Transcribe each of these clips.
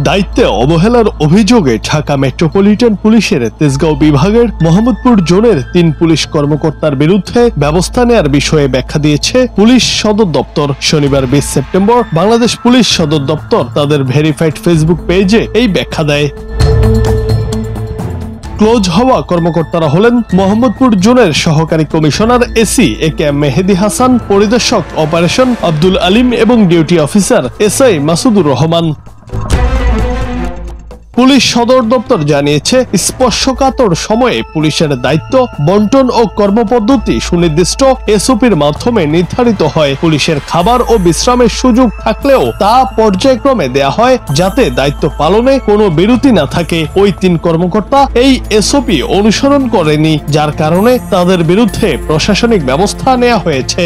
দায়িত্বে অবহেলার অভিযোগে ঢাকা মেট্রোপলিটন পুলিশের তেজগাঁও বিভাগের মোহাম্মদপুর জোনের 3 পুলিশ কর্মকর্তার বিরুদ্ধে ব্যবস্থা নেওয়ার বিষয়ে ব্যাখ্যা দিয়েছে পুলিশ সদর দপ্তর। শনিবার 20 সেপ্টেম্বর বাংলাদেশ পুলিশ সদর দপ্তর তাদের ভেরিফাইড ফেসবুক পেজে এই ব্যাখ্যা দেয়। ক্লোজ হওয়া কর্মকর্তারা হলেন মোহাম্মদপুর জোনের সহকারী কমিশনার এসি একেএম মেহেদী হাসান, পরিদর্শক অপারেশন আব্দুল আলিম এবং duty officer SI Masudur Rahman. Police সদর দপ্তর জানিয়েছে, স্পর্শকাতর সময়ে পুলিশের দায়িত্ব বন্টন ও কর্মপদ্ধতি সুনির্দিষ্ট এসওপির মাধ্যমে নির্ধারিত হয়। পুলিশের খাবার ও বিশ্রামের সুযোগ থাকলেও তা পর্যায়ক্রমে দেয়া হয় যাতে দায়িত্ব পালনে কোনো বিরতি না থাকে। ওই 3 কর্মকর্তা এই এসওপি অনুসরণ করেনি, যার কারণে তাদের বিরুদ্ধে প্রশাসনিক ব্যবস্থা নেওয়া হয়েছে।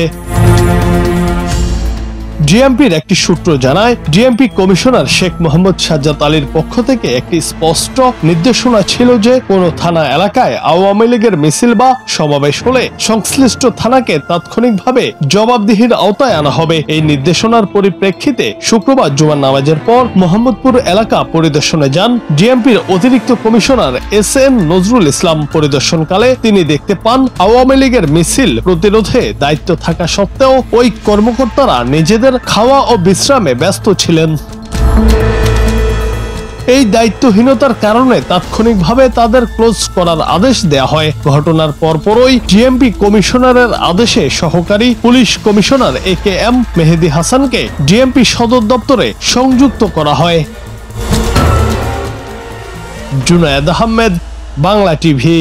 ডিএমপির একটি সূত্র জানায়, ডিএমপি কমিশনার শেখ মোহাম্মদ সাজ্জাদ আলীর পক্ষ থেকে একটি স্পষ্ট নির্দেশনা ছিল যে কোনো থানা এলাকায় আওয়ামী লীগের মিছিল বা সমাবেশ হলে সংশ্লিষ্ট থানাকে তাৎক্ষণিকভাবে জবাবদিহির আওতায় আনা হবে। এই নির্দেশনার পরিপ্রেক্ষিতে শুক্রবার জুমার নামাজের পর মোহাম্মদপুর এলাকা পরিদর্শনে যান ডিএমপির অতিরিক্ত কমিশনার এসএন নজরুল ইসলাম। পরিদর্শনকালে তিনি দেখতে পান আওয়ামী লীগের মিছিল প্রতিরোধে দায়িত্ব থাকা সত্ত্বেও ওই কর্মকর্তারা নিজেদের খাওয়া ও বিশ্রামে ব্যস্ত ছিলেন। এই দায়িত্বহীনতার কারণে তাৎক্ষণিকভাবে তাদের ক্লোজ করার আদেশ দেয়া হয়। ঘটনার পরপরই ডিএমপি কমিশনারের আদেশে সহকারী পুলিশ কমিশনার একেএম মেহেদী হাসানকে ডিএমপি সদর দপ্তরে সংযুক্ত করা হয়। জুনায়েদ আহমেদ, বাংলা টিভি।